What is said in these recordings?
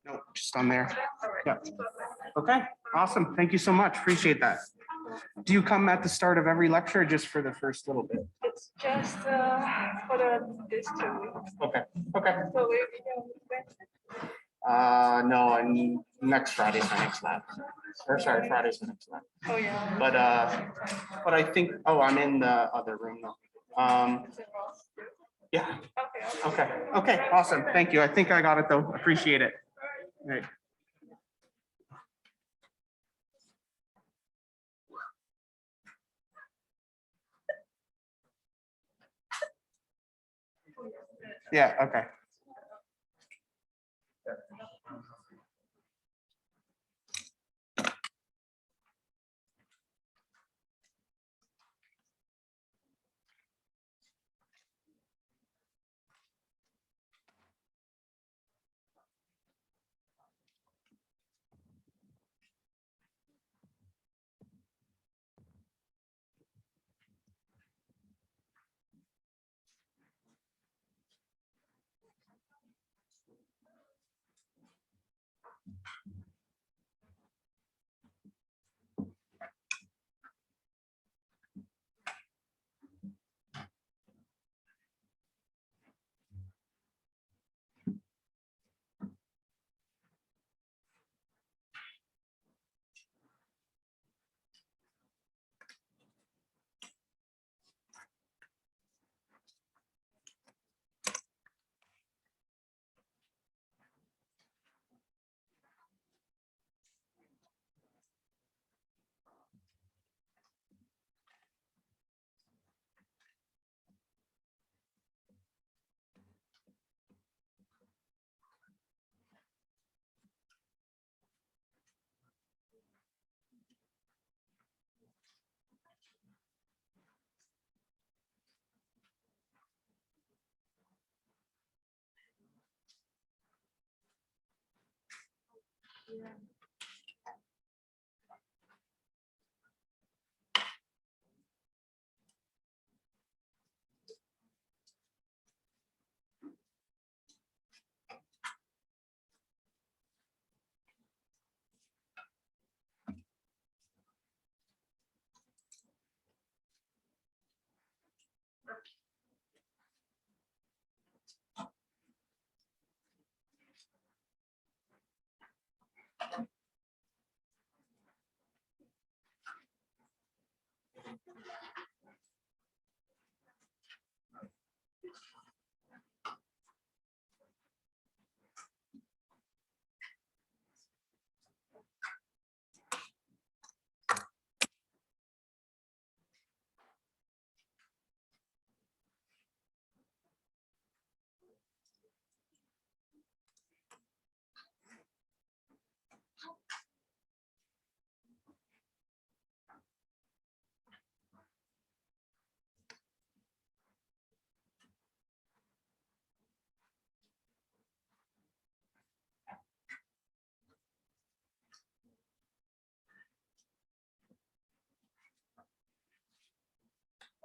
No, just on there. Yeah. Okay, awesome. Thank you so much. Appreciate that. Do you come at the start of every lecture or just for the first little bit? It's just for this 2 weeks. Okay, okay. So we No, and next Friday's my next lab. Or sorry, Friday's my next lab. Oh yeah. But I think, oh, I'm in the other room now. Yeah, Okay. okay, awesome. Thank you. I think I got it though. Appreciate it. All right. Yeah, okay.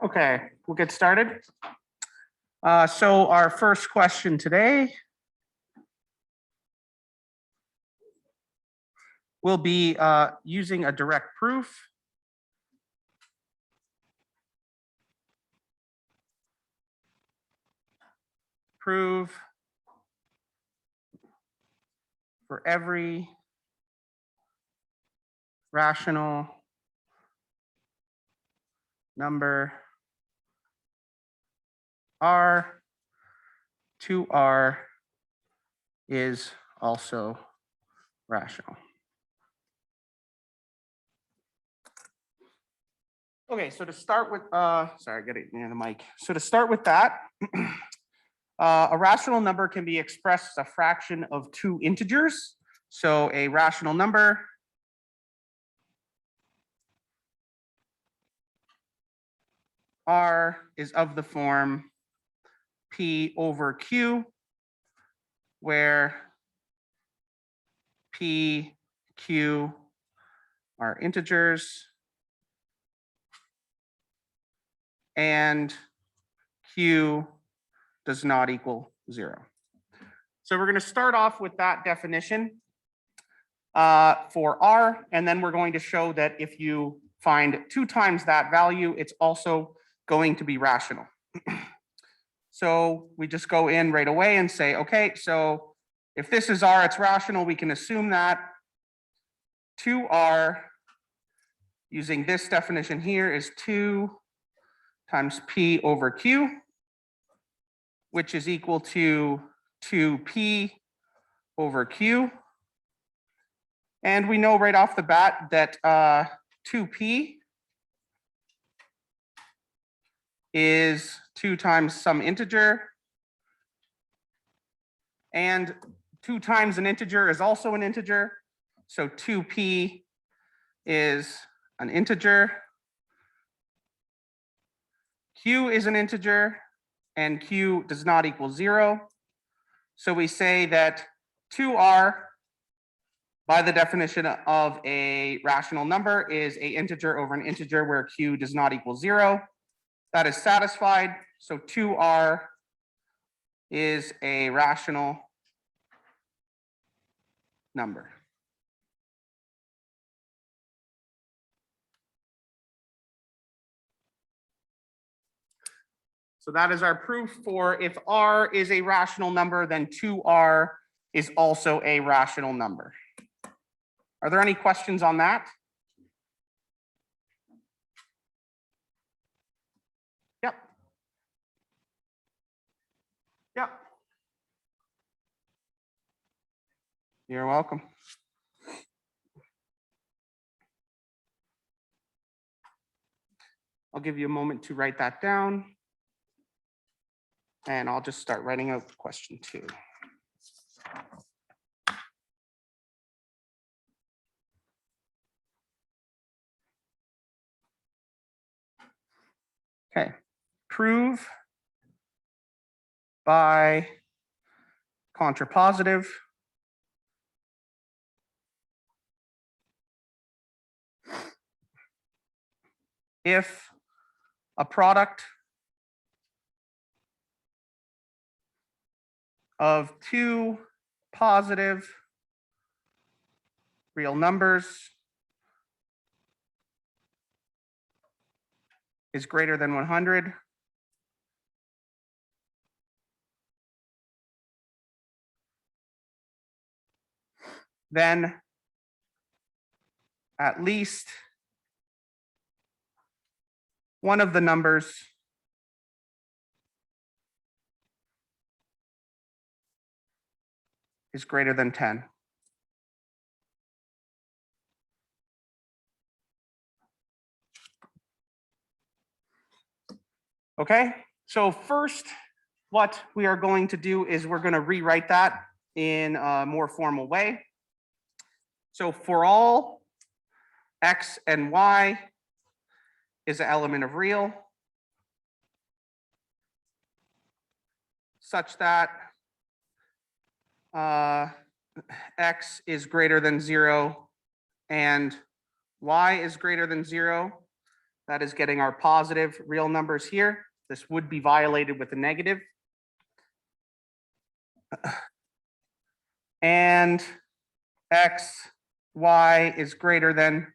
Okay, we'll get started. So our first question today will be using a direct proof. Prove for every rational number R, 2R is also rational. Okay, so to start with, sorry, get it near the mic. So to start with that, a rational number can be expressed as a fraction of two integers. So a rational number R is of the form P over Q, where P, Q are integers and Q does not equal 0. So we're going to start off with that definition for R, and then we're going to show that if you find 2 times that value, it's also going to be rational. So we just go in right away and say, okay, so if this is R, it's rational, we can assume that 2R, using this definition here, is 2 times P over Q, which is equal to 2P over Q. And we know right off the bat that 2P is 2 times some integer. And 2 times an integer is also an integer. So 2P is an integer. Q is an integer, and Q does not equal 0. So we say that 2R, by the definition of a rational number, is an integer over an integer where Q does not equal 0. That is satisfied. So 2R is a rational number. So that is our proof for if R is a rational number, then 2R is also a rational number. Are there any questions on that? Yep. Yep. You're welcome. I'll give you a moment to write that down. And I'll just start writing out question 2. Okay, prove by contrapositive if a product of 2 positive real numbers is greater than 100, then at least one of the numbers is greater than 10. Okay, so first, what we are going to do is we're going to rewrite that in a more formal way. So for all X and Y is an element of real, such that X is greater than 0 and Y is greater than 0. That is getting our positive real numbers here. This would be violated with a negative. And X, Y is greater than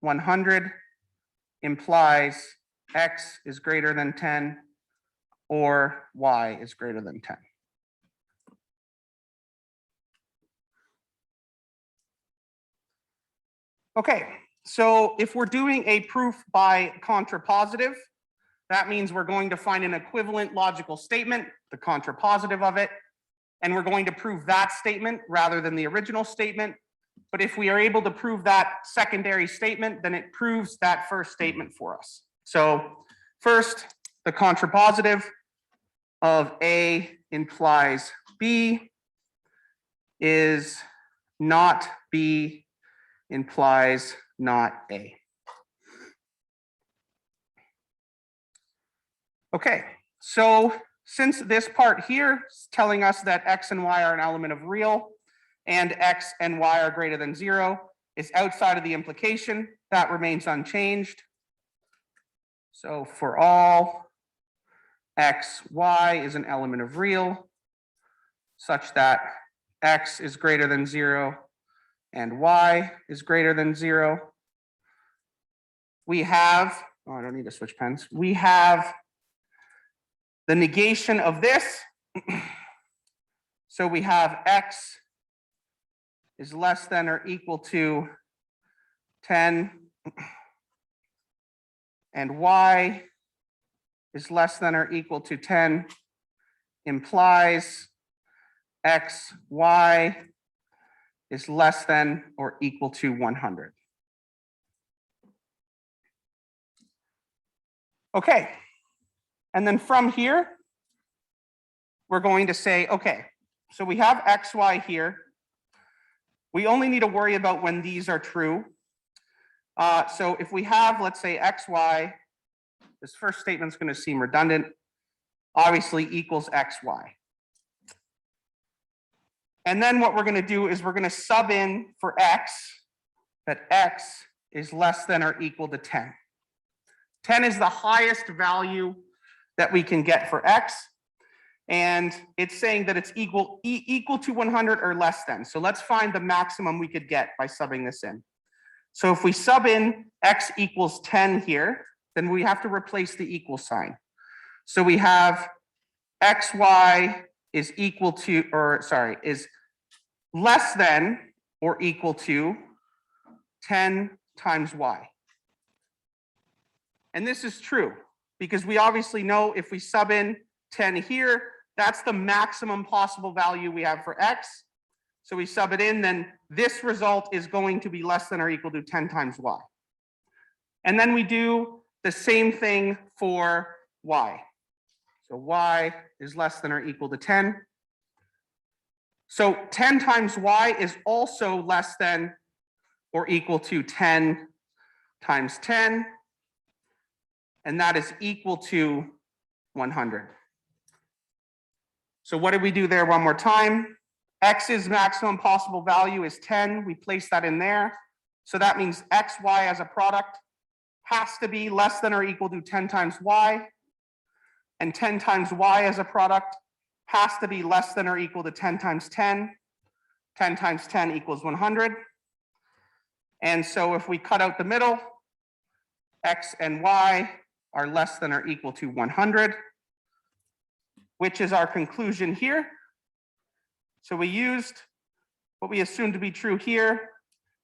100 implies X is greater than 10 or Y is greater than 10. Okay, so if we're doing a proof by contrapositive, that means we're going to find an equivalent logical statement, the contrapositive of it, and we're going to prove that statement rather than the original statement. But if we are able to prove that secondary statement, then it proves that first statement for us. So first, the contrapositive of A implies B is not B implies not A. Okay, so since this part here is telling us that X and Y are an element of real and X and Y are greater than 0 is outside of the implication, that remains unchanged. So for all X, Y is an element of real such that x is greater than 0 and y is greater than 0. We have, oh, I don't need to switch pens. We have the negation of this. So we have x is less than or equal to 10 and y is less than or equal to 10 implies x, y is less than or equal to 100. Okay, and then from here, we're going to say, okay, so we have x, y here. We only need to worry about when these are true. So if we have, let's say, x, y, this first statement is going to seem redundant, obviously equals x, y. And then what we're going to do is we're going to sub in for x, that x is less than or equal to 10. 10 is the highest value that we can get for x. And it's saying that it's equal to 100 or less than. So let's find the maximum we could get by subbing this in. So if we sub in x equals 10 here, then we have to replace the equal sign. So we have xy is equal to, or sorry, is less than or equal to 10 times y. And this is true because we obviously know if we sub in 10 here, that's the maximum possible value we have for x. So we sub it in, then this result is going to be less than or equal to 10 times y. And then we do the same thing for y. So y is less than or equal to 10. So 10 times y is also less than or equal to 10 times 10. And that is equal to 100. So what did we do there one more time? X's maximum possible value is 10. We place that in there. So that means x, y as a product has to be less than or equal to 10 times y. And 10 times y as a product has to be less than or equal to 10 times 10. 10 times 10 equals 100. And so if we cut out the middle, x and y are less than or equal to 100, which is our conclusion here. So we used what we assumed to be true here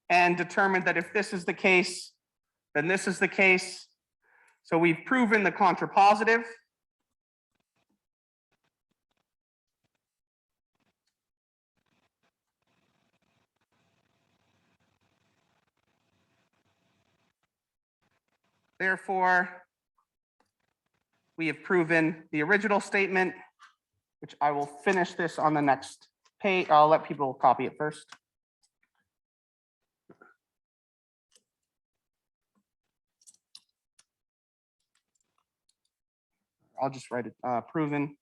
and determined that if this is the case, then this is the case. So we've proven the contrapositive. Therefore, we have proven the original statement, which I will finish this on the next page. I'll let people copy it first. I'll just write it, proven.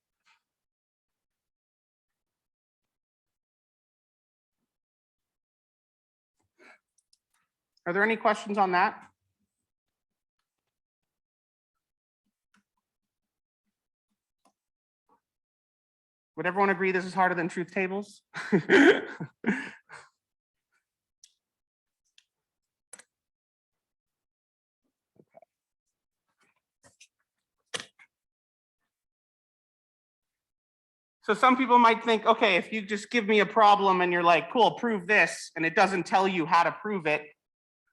Are there any questions on that? Would everyone agree this is harder than truth tables? So some people might think, okay, if you just give me a problem and you're like, cool, prove this, and it doesn't tell you how to prove it,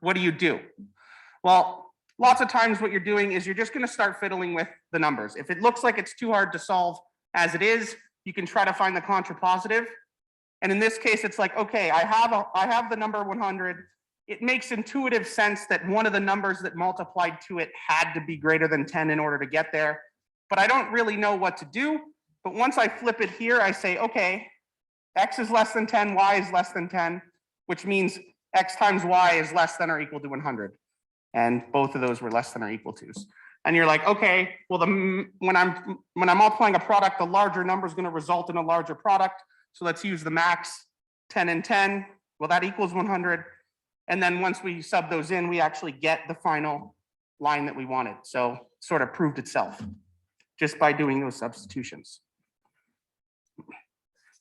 what do? Well, lots of times what you're doing is you're just going to start fiddling with the numbers. If it looks like it's too hard to solve as it is, you can try to find the contrapositive. And in this case, it's like, okay, I have the number 100. It makes intuitive sense that one of the numbers that multiplied to it had to be greater than 10 in order to get there. But I don't really know what to do. But once I flip it here, I say, okay, x is less than 10, y is less than 10, which means x times y is less than or equal to 100. And both of those were less than or equal to. And you're like, okay, well, when I'm multiplying a product, the larger number is going to result in a larger product. So let's use the max 10 and 10. Well, that equals 100. And then once we sub those in, we actually get the final line that we wanted. So sort of proved itself just by doing those substitutions.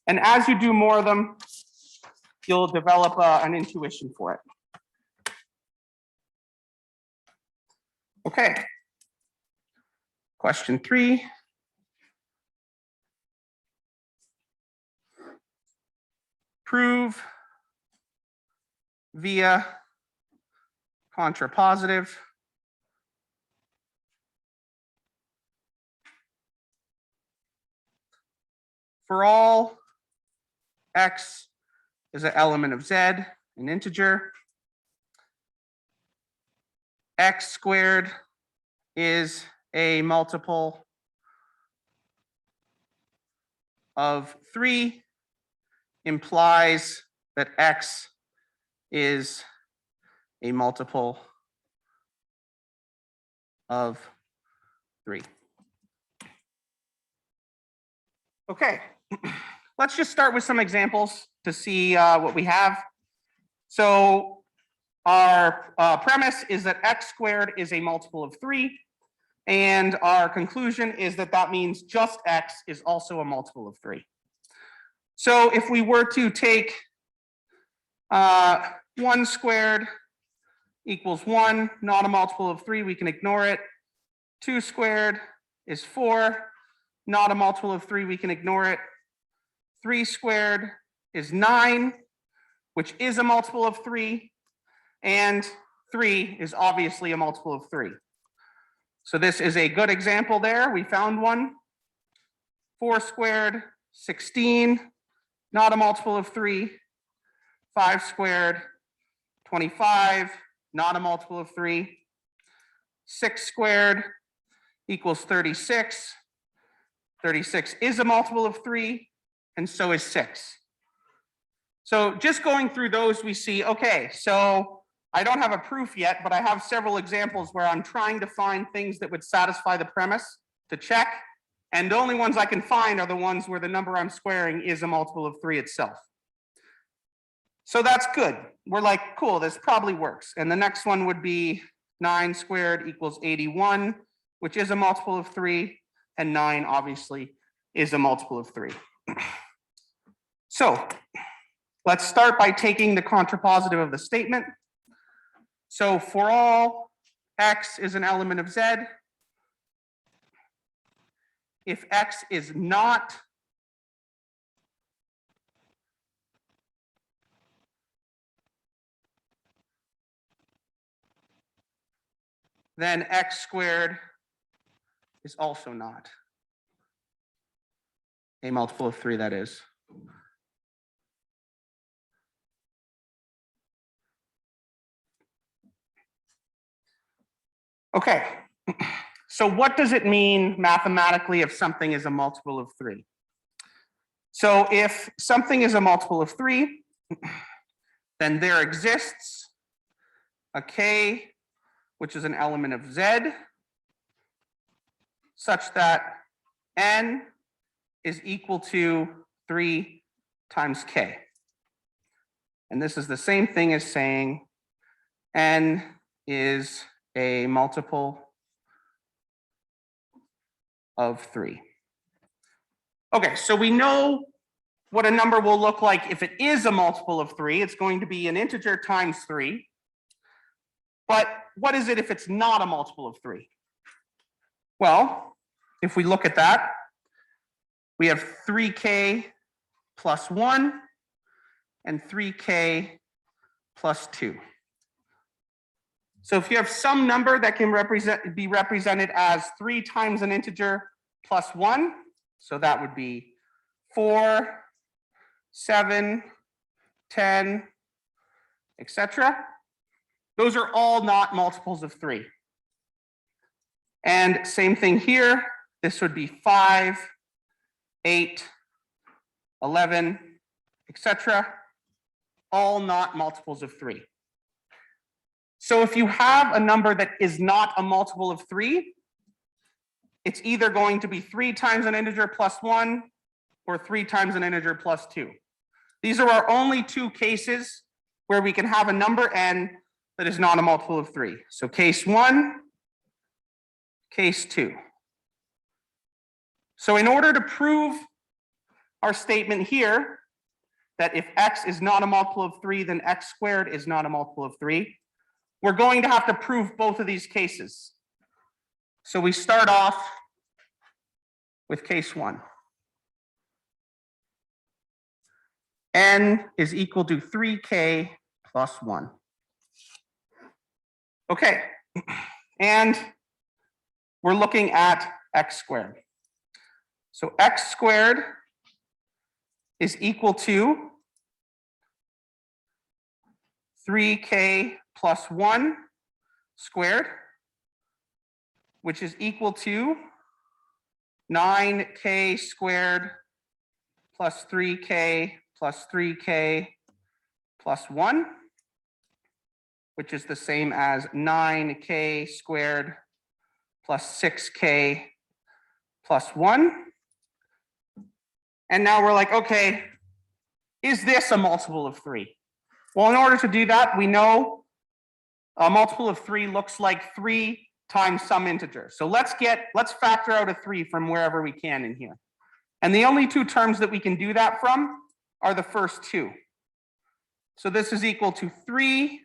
And as you do more of them, you'll develop an intuition for it. Okay. Question 3. Prove via contrapositive for all x is an element of z, an integer, x squared is a multiple of 3 implies that x is a multiple of 3. Okay, let's just start with some examples to see what we have. So our premise is that x squared is a multiple of 3. And our conclusion is that that means just x is also a multiple of 3. So if we were to take 1 squared equals 1, not a multiple of 3, we can ignore it. 2 squared is 4, not a multiple of 3, we can ignore it. 3 squared is 9, which is a multiple of 3. And 3 is obviously a multiple of 3. So this is a good example there. We found one. 4 squared, 16, not a multiple of 3. 5 squared, 25, not a multiple of 3. 6 squared equals 36. 36 is a multiple of 3, and so is 6. So just going through those, we see, okay, so I don't have a proof yet, but I have several examples where I'm trying to find things that would satisfy the premise to check. And the only ones I can find are the ones where the number I'm squaring is a multiple of 3 itself. So that's good. We're like, cool, this probably works. And the next one would be 9 squared equals 81, which is a multiple of 3. And 9 obviously is a multiple of 3. So let's start by taking the contrapositive of the statement. So for all x is an element of z, if x is not then x squared is also not a multiple of 3, that is. Okay, so what does it mean mathematically if something is a multiple of 3? So if something is a multiple of 3, then there exists a k, which is an element of z, such that n is equal to 3 times k. And this is the same thing as saying n is a multiple of 3. Okay, so we know what a number will look like if it is a multiple of 3. It's going to be an integer times 3. But what is it if it's not a multiple of 3? Well, if we look at that, we have 3k plus 1 and 3k plus 2. So if you have some number that can be represented as 3 times an integer plus 1, so that would be 4, 7, 10, etc. Those are all not multiples of 3. And same thing here, this would be 5, 8, 11, etc. All not multiples of 3. So if you have a number that is not a multiple of 3, it's either going to be 3 times an integer plus 1 or 3 times an integer plus 2. These are our only 2 cases where we can have a number n that is not a multiple of 3. So case 1, case 2. So in order to prove our statement here that if x is not a multiple of 3, then x squared is not a multiple of 3. We're going to have to prove both of these cases. So we start off with case 1. N is equal to 3k plus 1. Okay, and we're looking at x squared. So x squared is equal to 3k plus 1 squared, which is equal to 9k squared plus 3k plus 3k plus 1, which is the same as 9k squared plus 6k plus 1. And now we're like, okay, is this a multiple of 3? Well, in order to do that, we know a multiple of 3 looks like 3 times some integer. So let's factor out a 3 from wherever we can in here. And the only two terms that we can do that from are the first two. So this is equal to 3,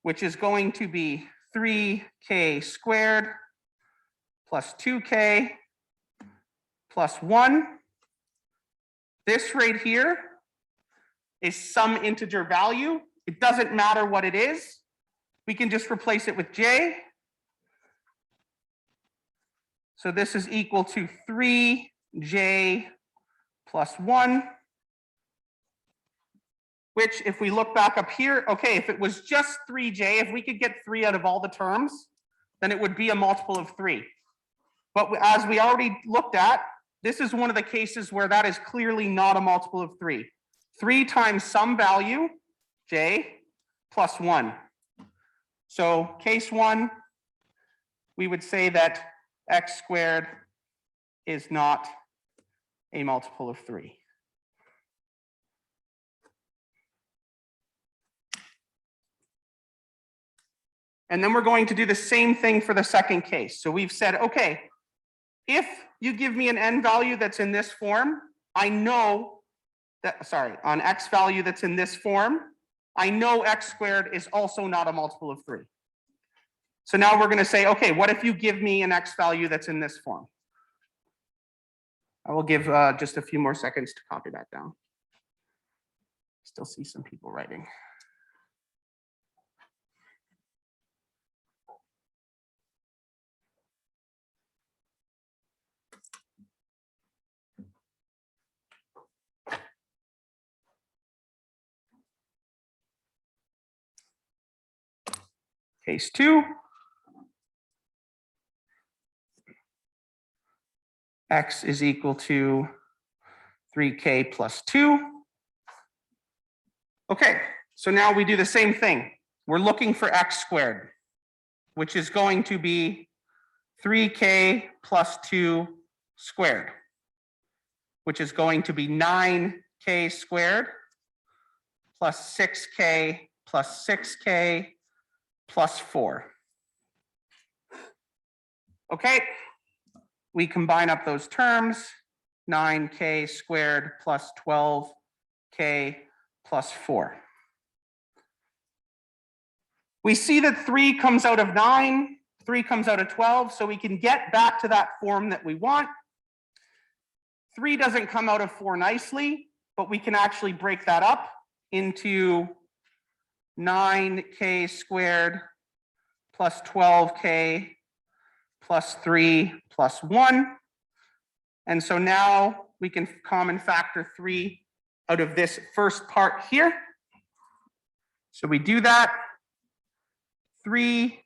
which is going to be 3k squared plus 2k plus 1. This right here is some integer value. It doesn't matter what it is. We can just replace it with j. So this is equal to 3j plus 1, which if we look back up here, okay, if it was just 3j, if we could get 3 out of all the terms, then it would be a multiple of 3. But as we already looked at, this is one of the cases where that is clearly not a multiple of 3. 3 times some value, j, plus 1. So case 1, we would say that x squared is not a multiple of 3. And then we're going to do the same thing for the second case. So we've said, okay, if you give me an n value that's in this form, I know that, on x value that's in this form, I know x squared is also not a multiple of 3. So now we're going to say, okay, what if you give me an x value that's in this form? I will give just a few more seconds to copy that down. Still see some people writing. Case 2. X is equal to 3k plus 2. Okay, so now we do the same thing. We're looking for x squared, which is going to be 3k plus 2 squared, which is going to be 9k squared plus 6k plus 6k plus 4. Okay, we combine up those terms, 9k squared plus 12k plus 4. We see that 3 comes out of 9, 3 comes out of 12, so we can get back to that form that we want. 3 doesn't come out of 4 nicely, but we can actually break that up into 9k squared plus 12k plus 3 plus 1. And so now we can common factor 3 out of this first part here. So we do that. 3k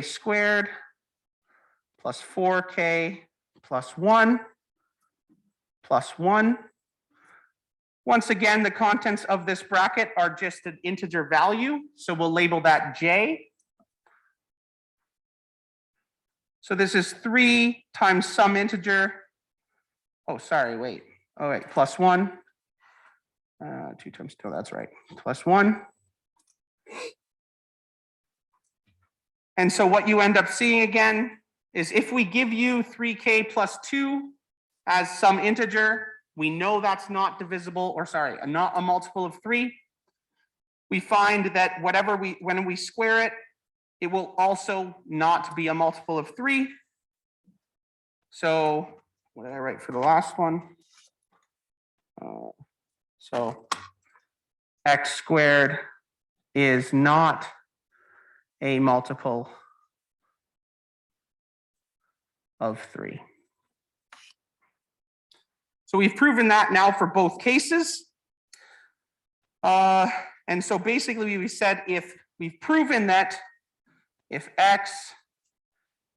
squared plus 4k plus 1 plus 1. Once again, the contents of this bracket are just an integer value, so we'll label that j. So this is 3 times some integer. Oh, sorry, wait. Oh, wait, plus 1. 2 times 2, that's right, plus 1. And so what you end up seeing again is if we give you 3k plus 2, as some integer. We know that's not divisible, or sorry, not a multiple of 3. We find that when we square it, it will also not be a multiple of 3. So what did I write for the last one? So x squared is not a multiple of 3. So we've proven that now for both cases. And so basically we said if we've proven that if x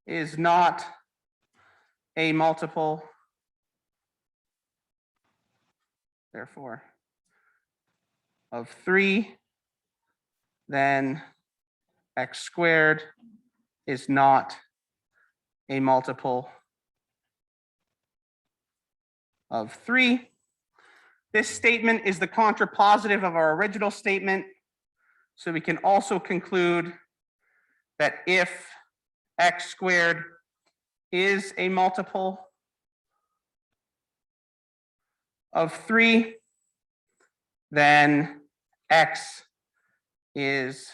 is not a multiple, therefore, of 3, then x squared is not a multiple of 3. This statement is the contrapositive of our original statement. So we can also conclude that if x squared is a multiple of 3, then x is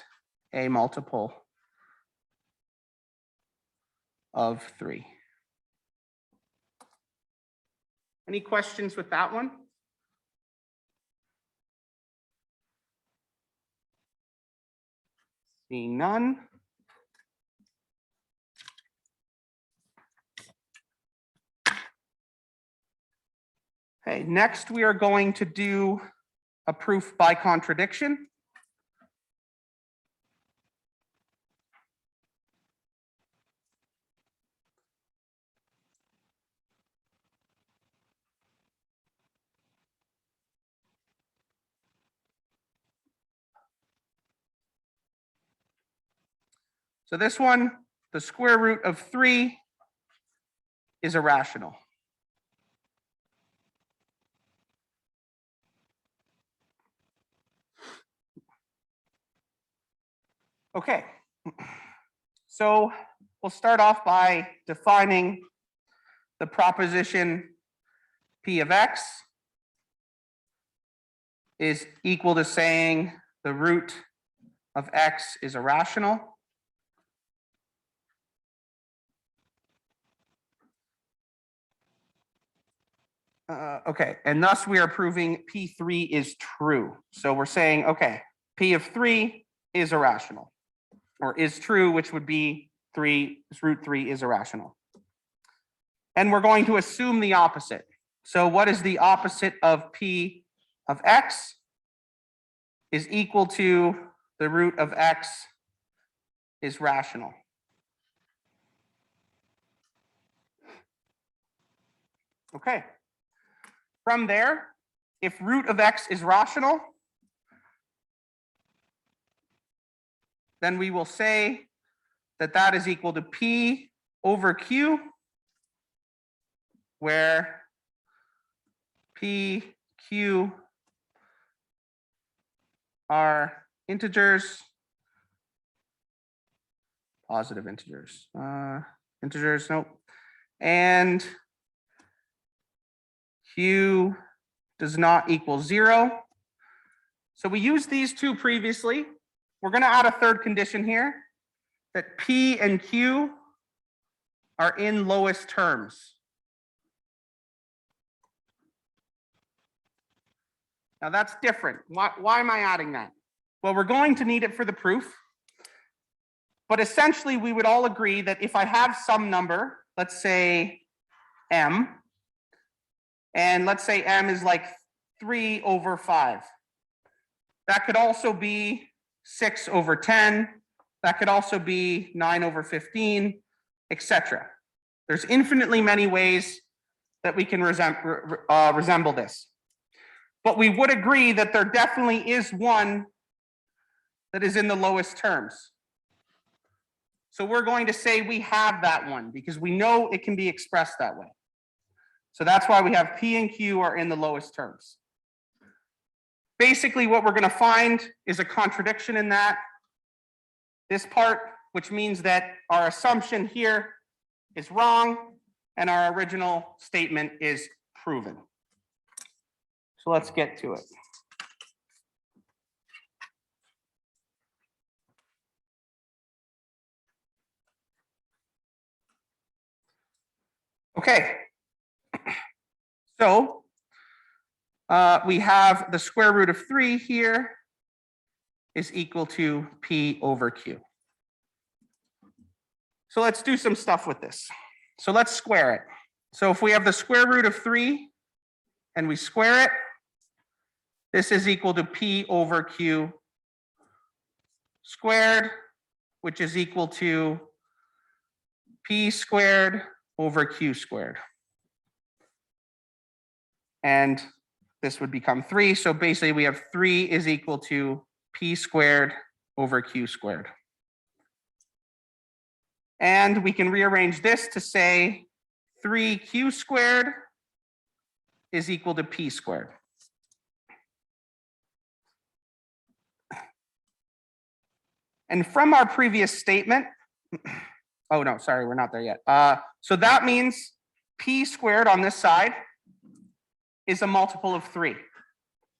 a multiple of 3. Any questions with that one? Seeing none. Okay, next we are going to do a proof by contradiction. So this one, the square root of 3 is irrational. Okay, so we'll start off by defining the proposition P of x is equal to saying the root of x is irrational. Okay, and thus we are proving P3 is true. So we're saying, okay, P of 3 is irrational, or is true, which would be root 3 is irrational. And we're going to assume the opposite. So what is the opposite of P of x? Is equal to the root of x is rational. Okay. From there, if root of x is rational, then we will say that that is equal to P over Q, where P, Q are integers, positive integers, nope, and Q does not equal 0. So we used these two previously. We're going to add a third condition here, that P and Q are in lowest terms. Now that's different. Why am I adding that? Well, we're going to need it for the proof. But essentially, we would all agree that if I have some number, let's say m, and let's say m is like 3 over 5. That could also be 6 over 10. That could also be 9 over 15, etc. There's infinitely many ways that we can resemble this. But we would agree that there definitely is one that is in the lowest terms. So we're going to say we have that one because we know it can be expressed that way. So that's why we have P and Q are in the lowest terms. Basically, what we're going to find is a contradiction in that. This part, which means that our assumption here is wrong, and our original statement is proven. So let's get to it. Okay. So we have the square root of 3 here is equal to P over Q. So let's do some stuff with this. So let's square it. So if we have the square root of 3 and we square it, this is equal to P over Q squared, which is equal to P squared over Q squared. And this would become 3. So basically we have 3 is equal to P squared over Q squared. And we can rearrange this to say 3Q squared is equal to P squared. And from our previous statement, oh no, sorry, we're not there yet. So that means P squared on this side is a multiple of 3,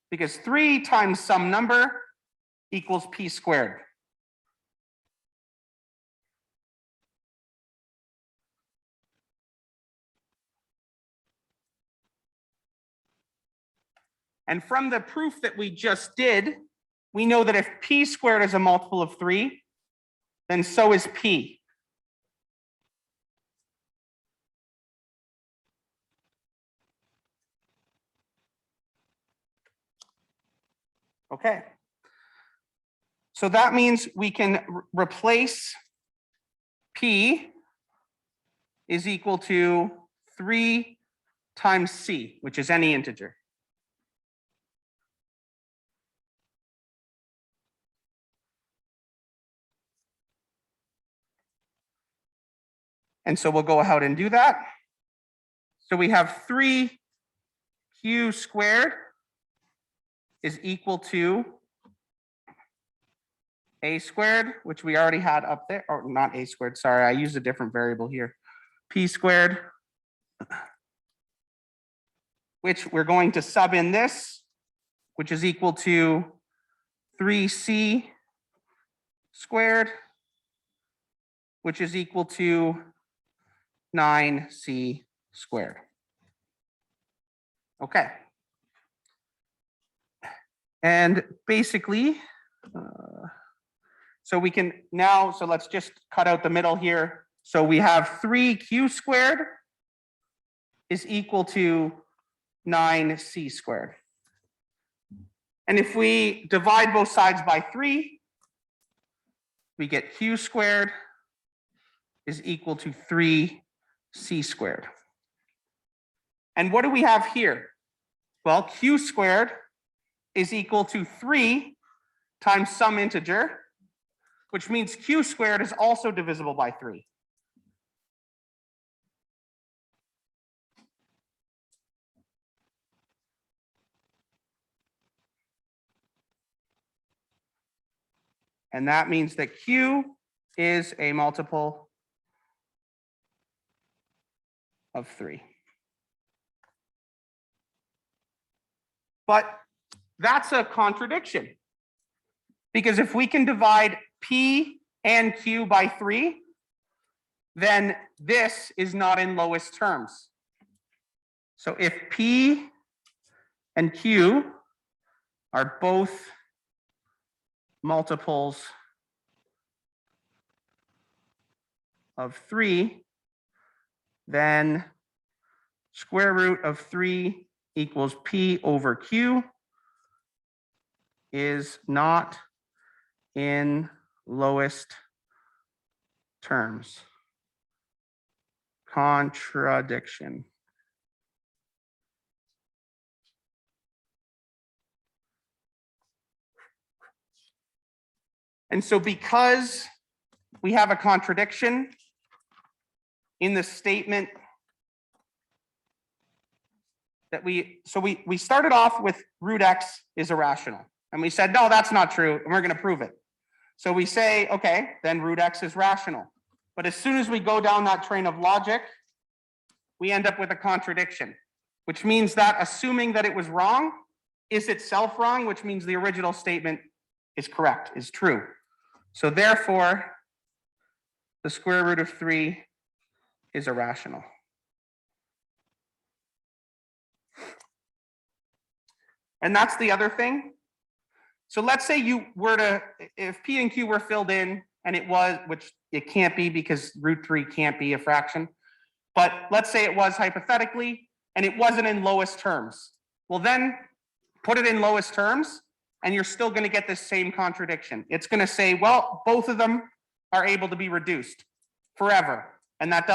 because 3 times some number equals P squared. And from the proof that we just did, we know that if P squared is a multiple of 3, then so is P. Okay. So that means we can replace P is equal to 3 times C, which is any integer. And so we'll go ahead and do that. So we have 3Q squared is equal to A squared, which we already had up there, or not A squared, sorry, I used a different variable here. P squared, which we're going to sub in this, which is equal to 3C squared, which is equal to 9C squared. Okay. And basically, so we can now, so let's just cut out the middle here. So we have 3Q squared is equal to 9C squared. And if we divide both sides by 3, we get Q squared is equal to 3C squared. And what do we have here? Well, Q squared is equal to 3 times some integer, which means Q squared is also divisible by 3. And that means that Q is a multiple of 3. But that's a contradiction, because if we can divide P and Q by 3, then this is not in lowest terms. So if P and Q are both multiples of 3, then square root of 3 equals P over Q is not in lowest terms. Contradiction. And so because we have a contradiction in the statement that we started off with root x is irrational. And we said, no, that's not true, and we're going to prove it. So we say, okay, then root x is rational. But as soon as we go down that train of logic, we end up with a contradiction, which means that assuming that it was wrong is itself wrong, which means the original statement is correct, is true. So therefore, the square root of 3 is irrational. And that's the other thing. So let's say you were to, if P and Q were filled in and it was, which it can't be because root 3 can't be a fraction, but let's say it was hypothetically and it wasn't in lowest terms. Well, then put it in lowest terms and you're still going to get this same contradiction. It's going to say, well, both of them are able to be reduced forever. And that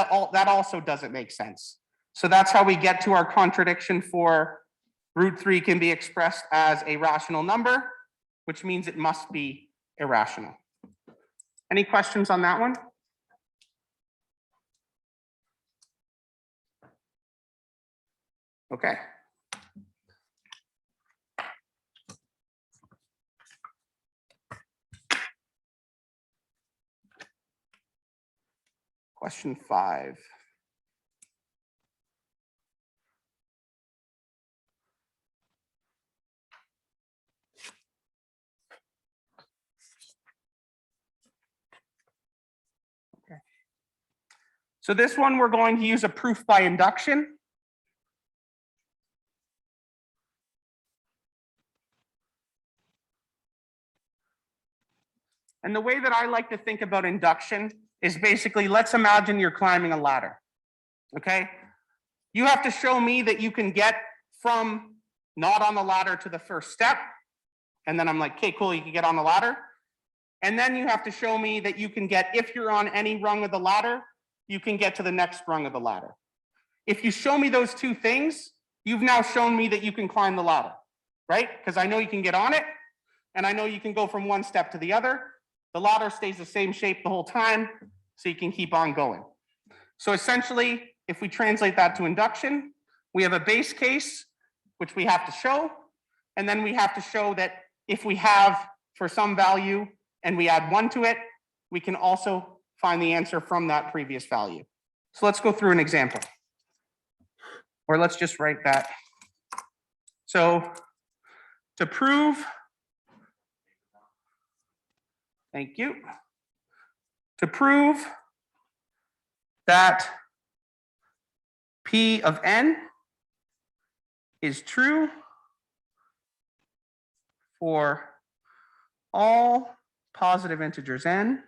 also doesn't make sense. So that's how we get to our contradiction for root 3 can be expressed as a rational number, which means it must be irrational. Any questions on that one? Okay. Question 5. Okay. So this one, we're going to use a proof by induction. And the way that I like to think about induction is basically, let's imagine you're climbing a ladder, okay? You have to show me that you can get from not on the ladder to the first step. And then I'm like, okay, cool, you can get on the ladder. And then you have to show me that you can get, if you're on any rung of the ladder, you can get to the next rung of the ladder. If you show me those two things, you've now shown me that you can climb the ladder, right? Because I know you can get on it, and I know you can go from one step to the other. The ladder stays the same shape the whole time, so you can keep on going. So essentially, if we translate that to induction, we have a base case, which we have to show, and then we have to show that if we have for some value and we add 1 to it, we can also find the answer from that previous value. So let's go through an example. Or let's just write that. So to prove, thank you. To prove that P of n is true for all positive integers n,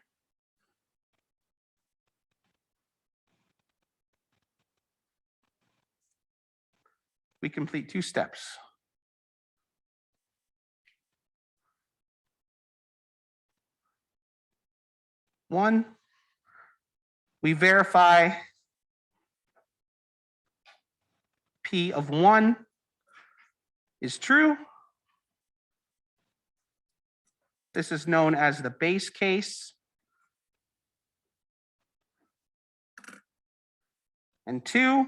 we complete 2 steps. One, we verify P of 1 is true. This is known as the base case. And 2,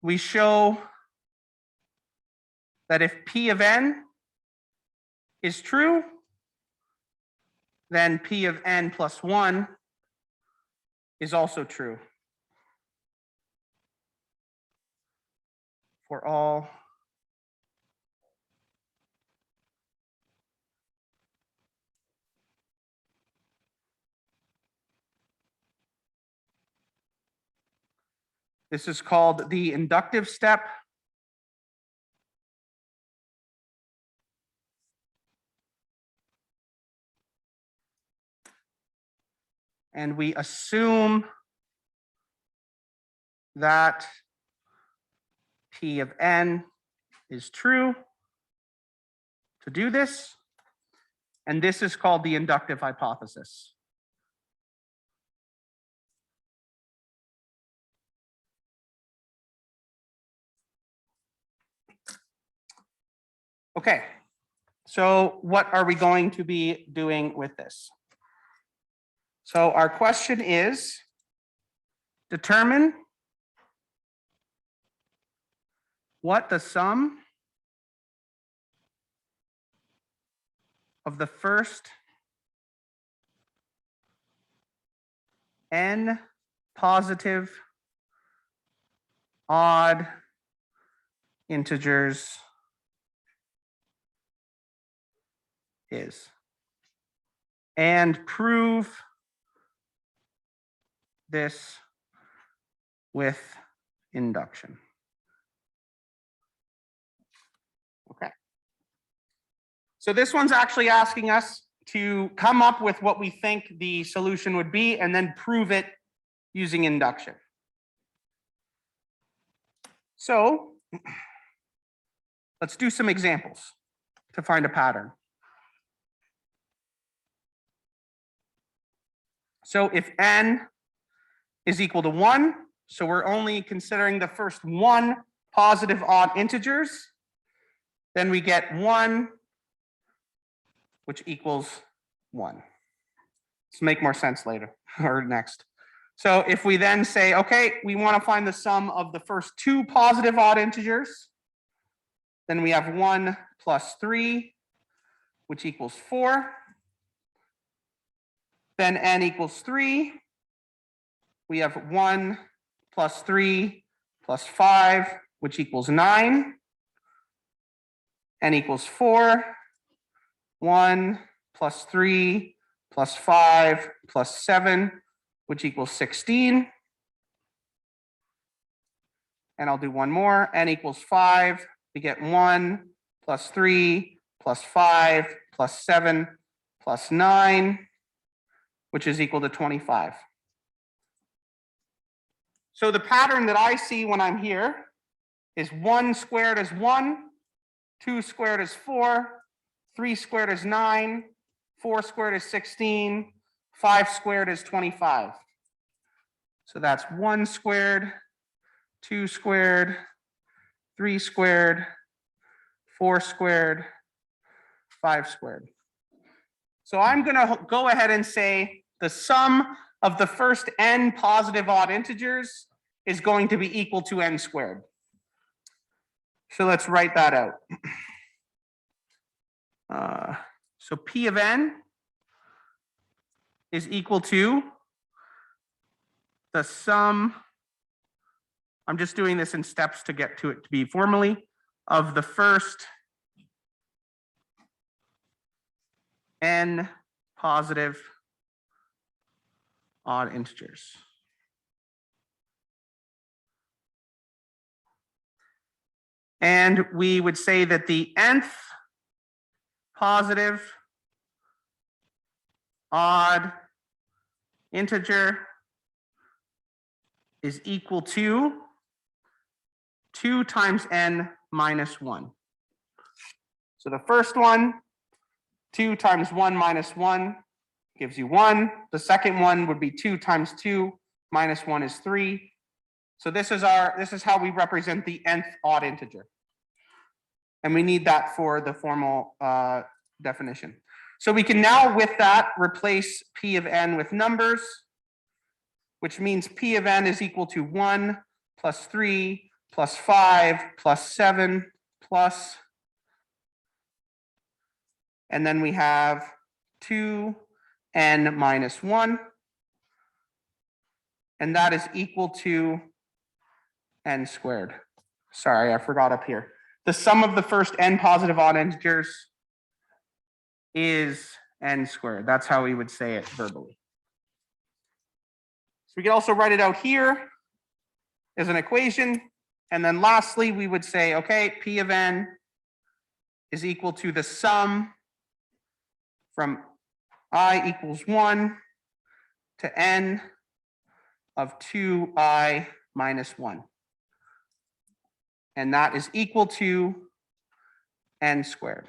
we show that if P of n is true, then P of n plus 1 is also true for all this is called the inductive step. And we assume that P of n is true to do this. And this is called the inductive hypothesis. Okay, so what are we going to be doing with this? So our question is, determine what the sum of the first n positive odd integers is. And prove this with induction. Okay. So this one's actually asking us to come up with what we think the solution would be and then prove it using induction. So let's do some examples to find a pattern. So if n is equal to 1, so we're only considering the first one positive odd integers, then we get 1, which equals 1. Let's make more sense later or next. So if we then say, okay, we want to find the sum of the first two positive odd integers, then we have 1 plus 3, which equals 4. Then n equals 3. We have 1 plus 3 plus 5, which equals 9. N equals 4. 1 plus 3 plus 5 plus 7, which equals 16. And I'll do one more. N equals 5. We get 1 plus 3 plus 5 plus 7 plus 9, which is equal to 25. So the pattern that I see when I'm here is 1 squared is 1, 2 squared is 4, 3 squared is 9, 4 squared is 16, 5 squared is 25. So that's 1 squared, 2 squared, 3 squared, 4 squared, 5 squared. So I'm going to go ahead and say the sum of the first n positive odd integers is going to be equal to n squared. So let's write that out. So P of n is equal to the sum, I'm just doing this in steps to get to it to be formally, of the first n positive odd integers. And we would say that the nth positive odd integer is equal to 2 times n minus 1. So the first one, 2 times 1 minus 1 gives you 1. The second one would be 2 times 2 minus 1 is 3. So this is how we represent the nth odd integer. And we need that for the formal definition. So we can now, with that, replace P of n with numbers, which means P of n is equal to 1 plus 3 plus 5 plus 7 plus, and then we have 2n minus 1, and that is equal to n squared. Sorry, I forgot up here. The sum of the first n positive odd integers is n squared. That's how we would say it verbally. So we can also write it out here as an equation. And then lastly, we would say, okay, P of n is equal to the sum from I equals 1 to n of 2i minus 1. And that is equal to n squared.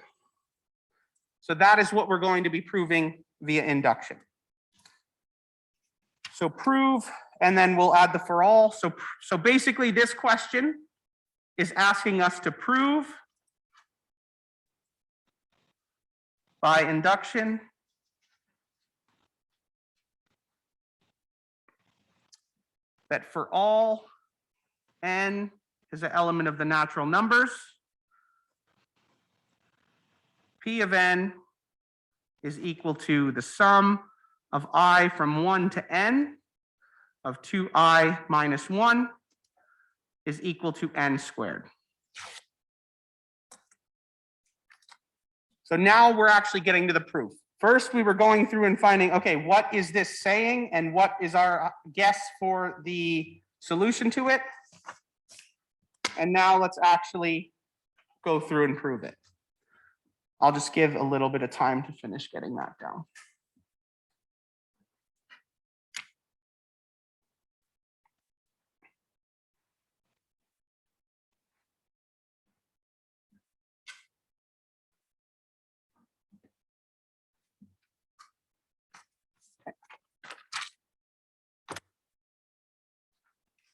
So that is what we're going to be proving via induction. So prove, and then we'll add the for all. So basically this question is asking us to prove by induction that for all n is an element of the natural numbers, P of n is equal to the sum of I from 1 to n of 2i minus 1, is equal to n squared. So now we're actually getting to the proof. First, we were going through and finding, okay, what is this saying and what is our guess for the solution to it? And now let's actually go through and prove it. I'll just give a little bit of time to finish getting that down.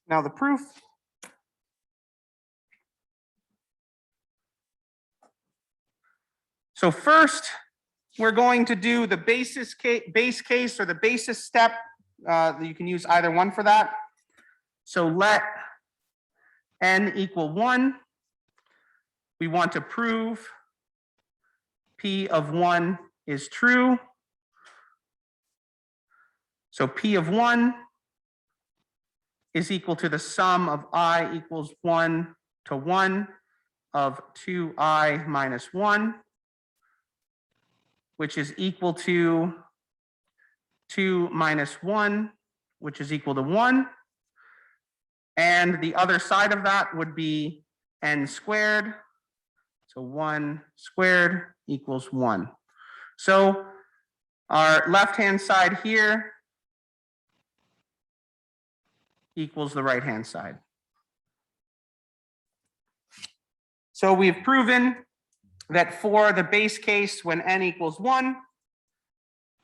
Now the proof. So first, we're going to do the base case or the basis step. You can use either one for that. So let n equal 1. We want to prove P of 1 is true. So P of 1 is equal to the sum of I equals 1 to 1 of 2I minus 1, which is equal to 2 minus 1, which is equal to 1. And the other side of that would be n squared. So 1 squared equals 1. So our left-hand side here equals the right-hand side. So we've proven that for the base case, when n equals 1,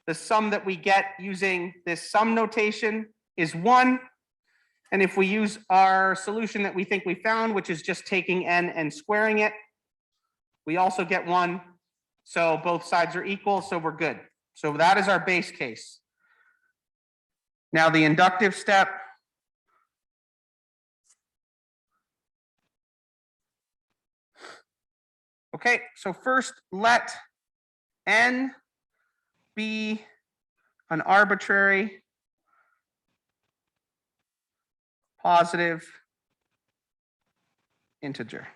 the sum that we get using this sum notation is 1. And if we use our solution that we think we found, which is just taking n and squaring it, we also get 1. So both sides are equal, so we're good. So that is our base case. Now the inductive step. Okay, so first let n be an arbitrary positive integer.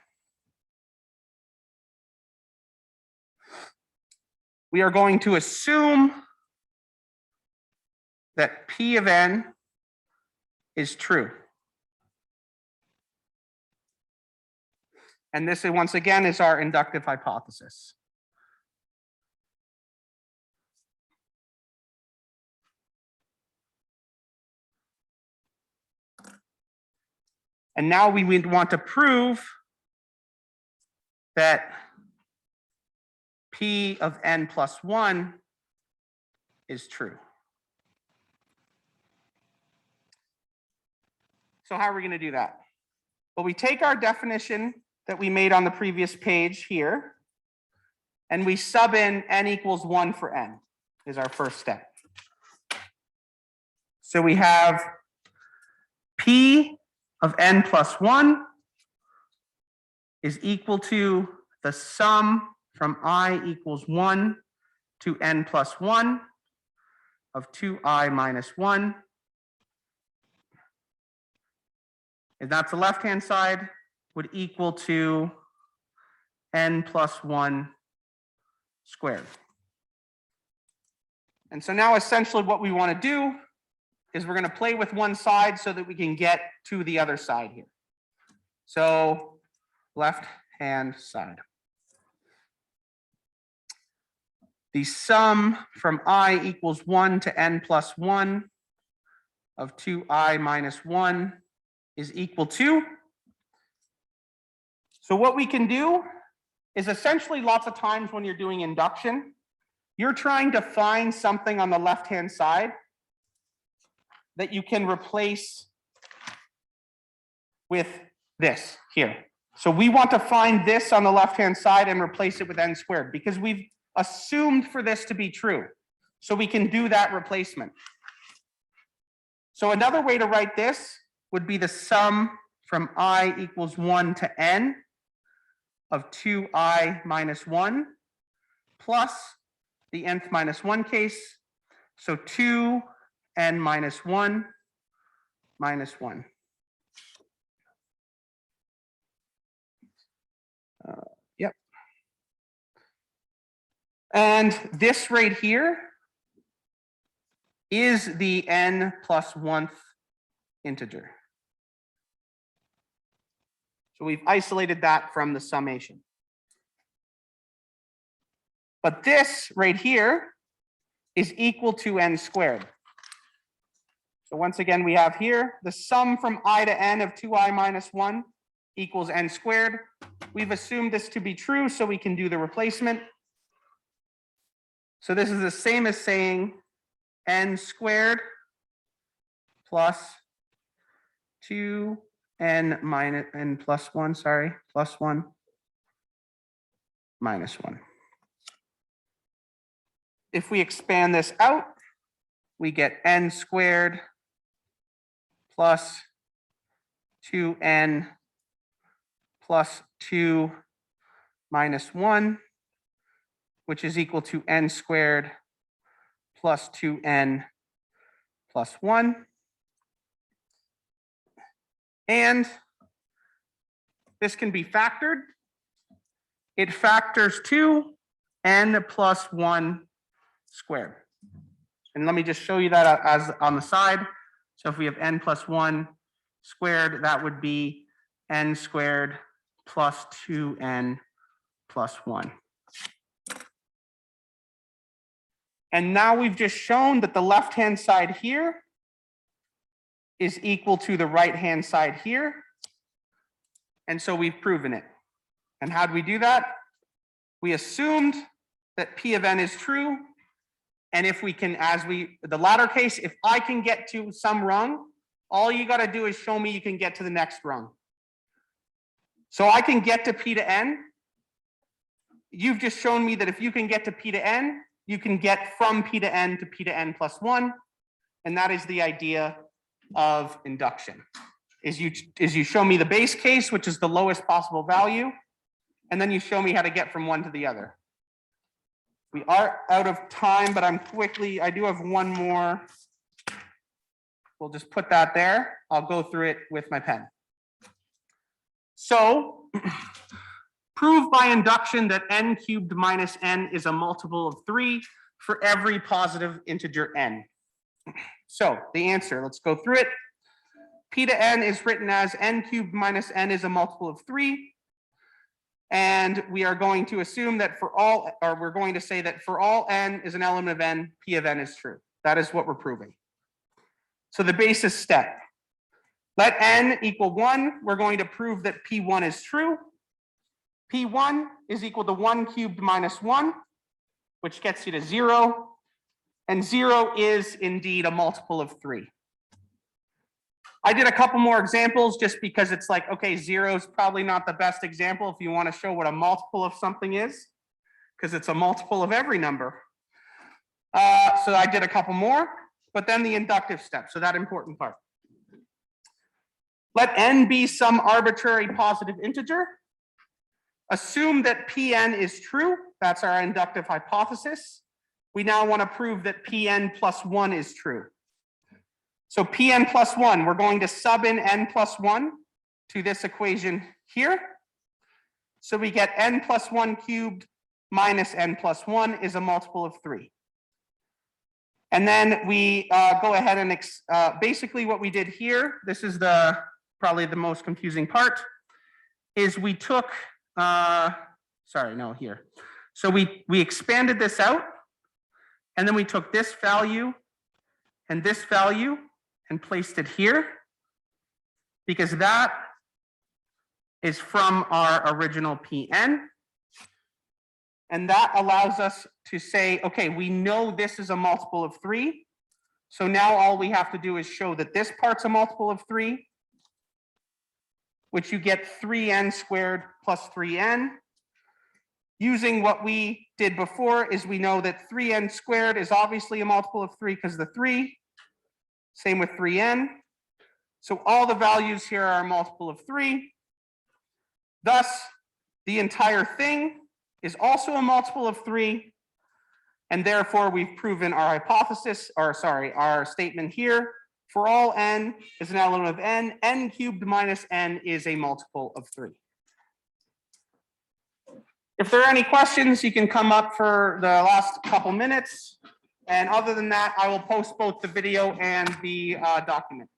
We are going to assume that P of n is true. And this, once again, is our inductive hypothesis. And now we would want to prove that P of n plus 1 is true. So how are we going to do that? Well, we take our definition that we made on the previous page here, and we sub in n equals 1 for n, is our first step. So we have P of n plus 1 is equal to the sum from I equals 1 to n plus 1 of 2I minus 1. And that's the left-hand side, would equal to n plus 1 squared. And so now essentially what we want to do is we're going to play with one side so that we can get to the other side here. So left-hand side. The sum from I equals 1 to n plus 1 of 2I minus 1 is equal to. So what we can do is essentially lots of times when you're doing induction, you're trying to find something on the left-hand side that you can replace with this here. So we want to find this on the left-hand side and replace it with n squared because we've assumed for this to be true. So we can do that replacement. So another way to write this would be the sum from I equals 1 to n of 2I minus 1 plus the nth minus 1 case. So 2n minus 1 minus 1. And this right here is the n plus 1th integer. So we've isolated that from the summation. But this right here is equal to n squared. So once again, we have here the sum from I to n of 2i minus 1 equals n squared. We've assumed this to be true, so we can do the replacement. So this is the same as saying n squared plus 2n minus n plus 1, sorry, plus 1 minus 1. If we expand this out, we get n squared plus 2n plus 2 minus 1, which is equal to n squared plus 2n plus 1. And this can be factored. It factors to n plus 1 squared. And let me just show you that as on the side. So if we have n plus 1 squared, that would be n squared plus 2n plus 1. And now we've just shown that the left-hand side here is equal to the right-hand side here. And so we've proven it. And how do we do that? We assumed that P of n is true. And if we can, the latter case, if I can get to some rung, all you got to do is show me you can get to the next rung. So I can get to P to n. You've just shown me that if you can get to P to n, you can get from P to n plus 1. And that is the idea of induction. Is you show me the base case, which is the lowest possible value, and then you show me how to get from one to the other. We are out of time, but I do have one more. We'll just put that there. I'll go through it with my pen. So, prove by induction that n cubed minus n is a multiple of 3 for every positive integer n. So, the answer, let's go through it. P to n is written as n cubed minus n is a multiple of 3. And we are going to assume that we're going to say that for all n is an element of n, P of n is true. That is what we're proving. So the basis step. Let n equal 1. We're going to prove that P1 is true. P1 is equal to 1 cubed minus 1, which gets you to 0. And 0 is indeed a multiple of 3. I did a couple more examples just because it's like, okay, 0 is probably not the best example if you want to show what a multiple of something is, because it's a multiple of every number. So I did a couple more, but then the inductive step, so that important part. Let n be some arbitrary positive integer. Assume that Pn is true. That's our inductive hypothesis. We now want to prove that Pn plus 1 is true. So Pn plus 1, we're going to sub in n plus 1 to this equation here. So we get n plus 1 cubed minus n plus 1 is a multiple of 3. And then we go ahead and basically what we did here, this is probably the most confusing part, is we took, here. So we expanded this out, and then we took this value and this value and placed it here, because that is from our original Pn. And that allows us to say, okay, we know this is a multiple of 3. So now all we have to do is show that this part's a multiple of 3, which you get 3n squared plus 3n. Using what we did before is we know that 3n squared is obviously a multiple of 3 because of the 3. Same with 3n. So all the values here are a multiple of 3. Thus, the entire thing is also a multiple of 3. And therefore, we've proven our hypothesis, our statement here. For all n is an element of n, n cubed minus n is a multiple of 3. If there are any questions, you can come up for the last couple minutes. And other than that, I will post both the video and the document.